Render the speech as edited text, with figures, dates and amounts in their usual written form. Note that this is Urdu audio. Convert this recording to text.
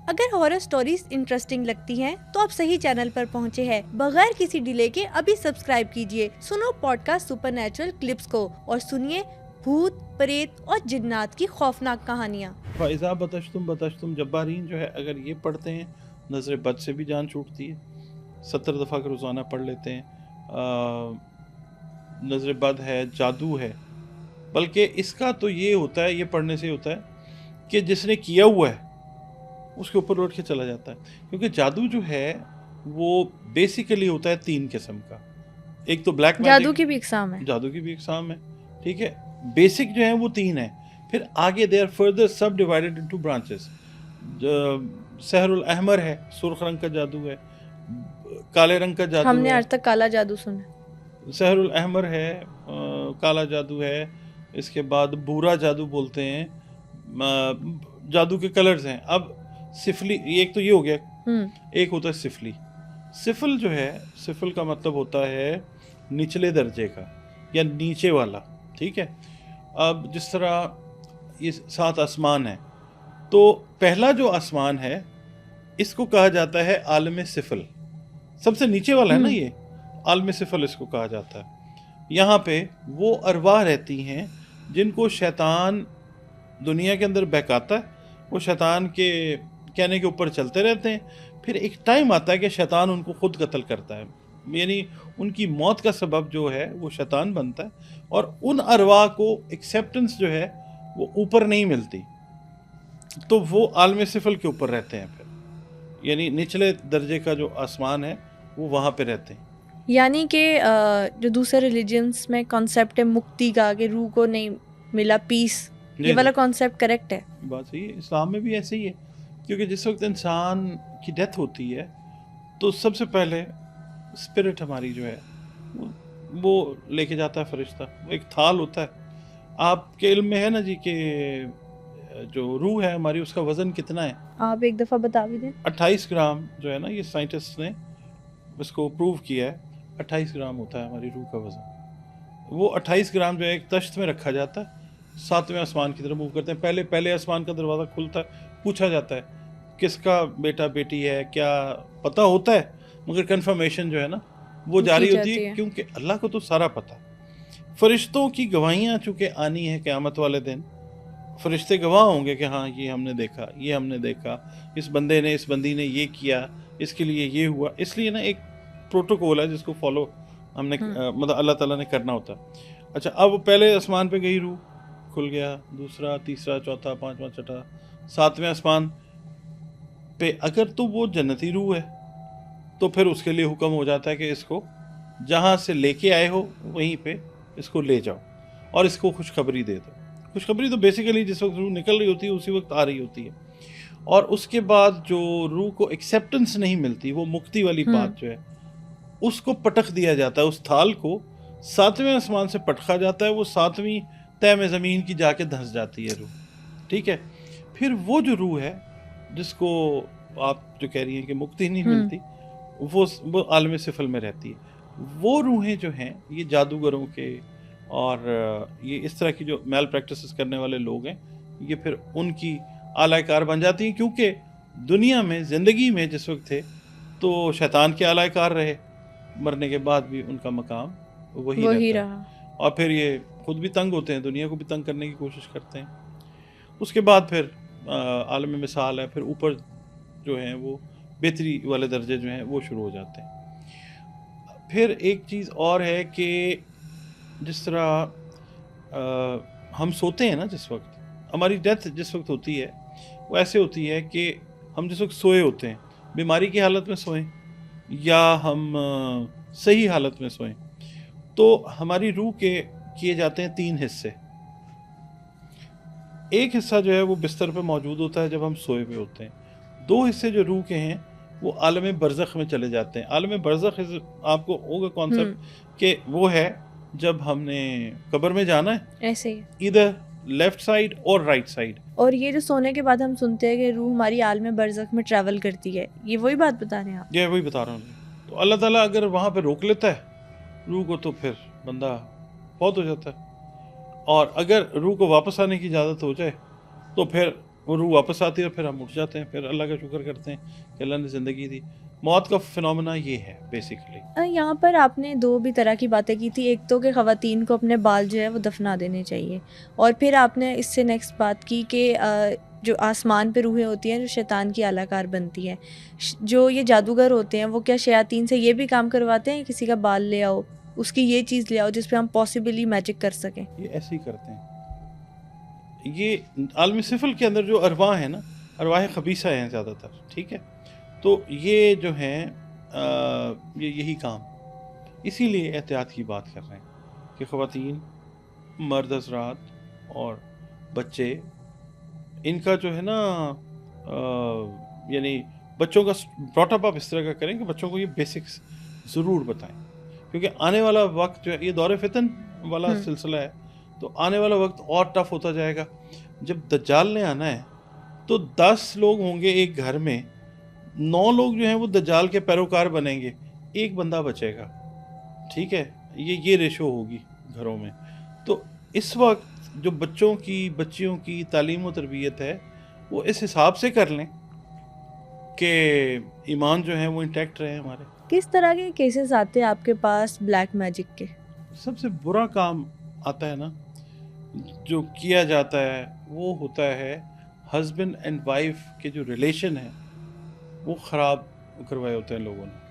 اگر ہارر سٹوریز انٹرسٹنگ لگتی ہیں تو آپ صحیح چینل پر پہنچے ہیں. بغیر کسی ڈیلے کے ابھی سبسکرائب کیجئے. سنو podcast supernatural clips کو اور سنیے بھوت، پریت اور جنات کی خوفناک کہانیاں. فَإِذَا بَطَشْتُمْ جبارین جو ہے اگر یہ پڑھتے ہیں نظر بد سے بھی جان چھوٹتی ہے. 70 دفعہ کے روزانہ پڑھ لیتے ہیں. نظر بد ہے، جادو ہے، بلکہ اس کا تو یہ ہوتا ہے، یہ پڑھنے سے ہوتا ہے کہ جس نے کیا ہوا ہے اس کے اوپر لوٹ کے چلا جاتا ہے. کیونکہ جادو جو ہے وہ بیسیکلی ہوتا ہے 3 قسم کا. ایک تو بلیک میجک، جادو کی بھی اقسام ہے. جادو کی بھی اقسام ہے، ٹھیک ہے. بیسک جو ہیں وہ 3 ہیں. پھر آگے they are further sub divided into branches. سحر الاحمر ہے، سرخ رنگ کا جادو ہے. کالے رنگ کا جادو ہے، ہم نے آج تک کالا جادو سنا. سحر الاحمر ہے، کالا جادو ہے. اس کے بعد بورا جادو بولتے ہیں. جادو کے کلرز ہیں. اب سفلی، ایک تو یہ ہو گیا. ایک ہوتا ہے سفلی. سفل جو ہے، سفل کا مطلب ہوتا ہے نچلے درجے کا یا نیچے والا، ٹھیک ہے. اب جس طرح یہ 7 آسمان ہیں تو پہلا جو آسمان ہے اس کو کہا جاتا ہے عالم سفل. سب سے نیچے والا ہے نا یہ، عالم سفل اس کو کہا جاتا ہے. یہاں پہ وہ ارواح رہتی ہیں جن کو شیطان دنیا کے اندر بہکاتا ہے. وہ شیطان کے کہنے کے اوپر چلتے رہتے ہیں. پھر ایک ٹائم آتا ہے کہ شیطان ان کو خود قتل کرتا ہے، یعنی ان کی موت کا سبب جو ہے وہ شیطان بنتا ہے. اور ان ارواح کو ایکسیپٹنس جو ہے وہ اوپر نہیں ملتی، تو وہ عالم سفل کے اوپر رہتے ہیں. پھر یعنی نچلے درجے کا جو آسمان ہے وہ وہاں پہ رہتے ہیں. یعنی کہ جو دوسرے ریلیجنس میں کانسیپٹ ہے مکتی کا، کہ روح کو نہیں ملا پیس، یہ والا کانسیپٹ کریکٹ ہے؟ بات صحیح ہے. اسلام میں بھی ایسے ہی ہے. کیونکہ جس وقت انسان کی ڈیتھ ہوتی ہے تو سب سے پہلے اسپرٹ ہماری جو ہے وہ لے کے جاتا ہے فرشتہ. وہ ایک تھال ہوتا ہے. آپ کے علم میں ہے نا جی کہ جو روح ہے ہماری اس کا وزن کتنا ہے؟ آپ ایک دفعہ بتا بھی دیں. 28 گرام جو ہے نا، یہ سائنٹسٹ نے اس کو پروو کیا ہے. 28 گرام ہوتا ہے ہماری روح کا وزن. وہ 28 گرام جو ہے ایک تشت میں رکھا جاتا ہے. 7ویں آسمان کی طرف موو کرتے ہیں. پہلے آسمان کا دروازہ کھلتا ہے، پوچھا جاتا ہے کس کا بیٹا بیٹی ہے، کیا پتہ ہوتا ہے، مگر کنفرمیشن جو ہے نا وہ جاری ہوتی ہے، کیونکہ اللہ کو تو سارا پتہ. فرشتوں کی گواہیاں چونکہ آنی ہے قیامت والے دن. فرشتے گواہ ہوں گے کہ ہاں یہ ہم نے دیکھا، یہ ہم نے دیکھا، اس بندے نے، اس بندی نے یہ کیا، اس کے لیے یہ ہوا. اس لیے نا ایک پروٹوکول ہے جس کو فالو ہم نے مطلب اللہ تعالیٰ نے کرنا ہوتا ہے. اچھا، اب پہلے آسمان پہ گئی روح، کھل گیا. دوسرا، تیسرا، چوتھا، 5واں، چھٹا، 7ویں آسمان پہ اگر تو وہ جنتی روح ہے تو پھر اس کے لیے حکم ہو جاتا ہے کہ اس کو جہاں سے لے کے آئے ہو وہیں پہ اس کو لے جاؤ اور اس کو خوشخبری دے دو. خوشخبری تو بیسیکلی جس وقت روح نکل رہی ہوتی ہے اسی وقت آ رہی ہوتی ہے. اور اس کے بعد جو روح کو ایکسیپٹنس نہیں ملتی، وہ مکتی والی بات جو ہے، اس کو پٹخ دیا جاتا ہے. اس تھال کو 7ویں آسمان سے پٹخا جاتا ہے. وہ 7ویں تہ میں زمین کی جا کے دھنس جاتی ہے روح، ٹھیک ہے. پھر وہ جو روح ہے جس کو آپ جو کہہ رہی ہیں کہ مکتی نہیں ملتی، وہ عالم سفل میں رہتی ہے. وہ روحیں جو ہیں یہ جادوگروں کے اور یہ اس طرح کی جو میل پریکٹسز کرنے والے لوگ ہیں، یہ پھر ان کی اعلی کار بن جاتی ہیں. کیونکہ دنیا میں زندگی میں جس وقت تھے تو شیطان کے اعلی کار رہے، مرنے کے بعد بھی ان کا مقام وہی رہا. اور پھر یہ خود بھی تنگ ہوتے ہیں، دنیا کو بھی تنگ کرنے کی کوشش کرتے ہیں. اس کے بعد پھر عالم مثال ہے. پھر اوپر جو ہیں وہ بہتری والے درجے جو ہیں وہ شروع ہو جاتے ہیں. پھر ایک چیز اور ہے کہ جس طرح ہم سوتے ہیں نا، جس وقت ہماری ڈیتھ جس وقت ہوتی ہے وہ ایسے ہوتی ہے کہ ہم جس وقت سوئے ہوتے ہیں، بیماری کی حالت میں سوئیں یا ہم صحیح حالت میں سوئیں، تو ہماری روح کے کیے جاتے ہیں 3 حصے. ایک حصہ جو ہے وہ بستر پہ موجود ہوتا ہے جب ہم سوئے ہوئے ہوتے ہیں. 2 حصے جو روح کے ہیں وہ عالم برزخ میں چلے جاتے ہیں. عالم برزخ آپ کو ہوگا کانسیپٹ کہ وہ ہے جب ہم نے قبر میں جانا ہے، ایسے ہی ادھر لیفٹ سائڈ اور رائٹ سائڈ. اور یہ جو سونے کے بعد ہم سنتے ہیں کہ روح ہماری عالم برزخ میں ٹریول کرتی ہے، یہ وہی بات بتا رہے ہیں آپ؟ یہ وہی بتا رہا ہوں. تو اللہ تعالیٰ اگر وہاں پہ روک لیتا ہے روح کو تو پھر بندہ فوت ہو جاتا ہے. اور اگر روح کو واپس آنے کی اجازت ہو جائے تو پھر وہ روح واپس آتی ہے اور پھر ہم اٹھ جاتے ہیں، پھر اللہ کا شکر کرتے ہیں کہ اللہ نے زندگی دی. موت کا فنومنا یہ ہے بیسیکلی. یہاں پر آپ نے دو بھی طرح کی باتیں کی تھی. ایک تو کہ خواتین کو اپنے بال جو ہے وہ دفنا دینے چاہیے، اور پھر آپ نے اس سے نیکسٹ بات کی کہ جو آسمان پہ روحیں ہوتی ہیں جو شیطان کی اعلی کار بنتی ہیں، جو یہ جادوگر ہوتے ہیں وہ کیا شیاطین سے یہ بھی کام کرواتے ہیں، کسی کا بال لے آؤ، اس کی یہ چیز لے آؤ جس پہ ہم پاسبلی میجک کر سکیں؟ یہ ایسے ہی کرتے ہیں. یہ عالمی سفل کے اندر جو ارواح ہیں نا، ارواح خبیثہ ہیں زیادہ تر، ٹھیک ہے. تو یہ جو ہیں یہی کام، اسی لیے احتیاط کی بات کر رہے ہیں کہ خواتین، مرد حضرات اور بچے، ان کا جو ہے نا یعنی بچوں کا براٹ اپ آپ اس طرح کا کریں کہ بچوں کو یہ بیسکس ضرور بتائیں، کیونکہ آنے والا وقت جو ہے یہ دور فتن والا سلسلہ ہے. تو آنے والا وقت اور ٹف ہوتا جائے گا. جب دجال نے آنا ہے تو 10 لوگ ہوں گے ایک گھر میں، 9 لوگ جو ہیں وہ دجال کے پیروکار بنیں گے، ایک بندہ بچے گا. ٹھیک ہے، یہ ریشو ہوگی گھروں میں. تو اس وقت جو بچوں کی، بچیوں کی تعلیم و تربیت ہے وہ اس حساب سے کر لیں کہ ایمان جو ہے وہ انٹیکٹ رہے ہمارے. کس طرح کے کیسز آتے ہیں آپ کے پاس بلیک میجک کے؟ سب سے برا کام آتا ہے نا جو کیا جاتا ہے، وہ ہوتا ہے ہسبینڈ اینڈ وائف کے جو ریلیشن ہے وہ خراب کروائے ہوتے ہیں لوگوں نے.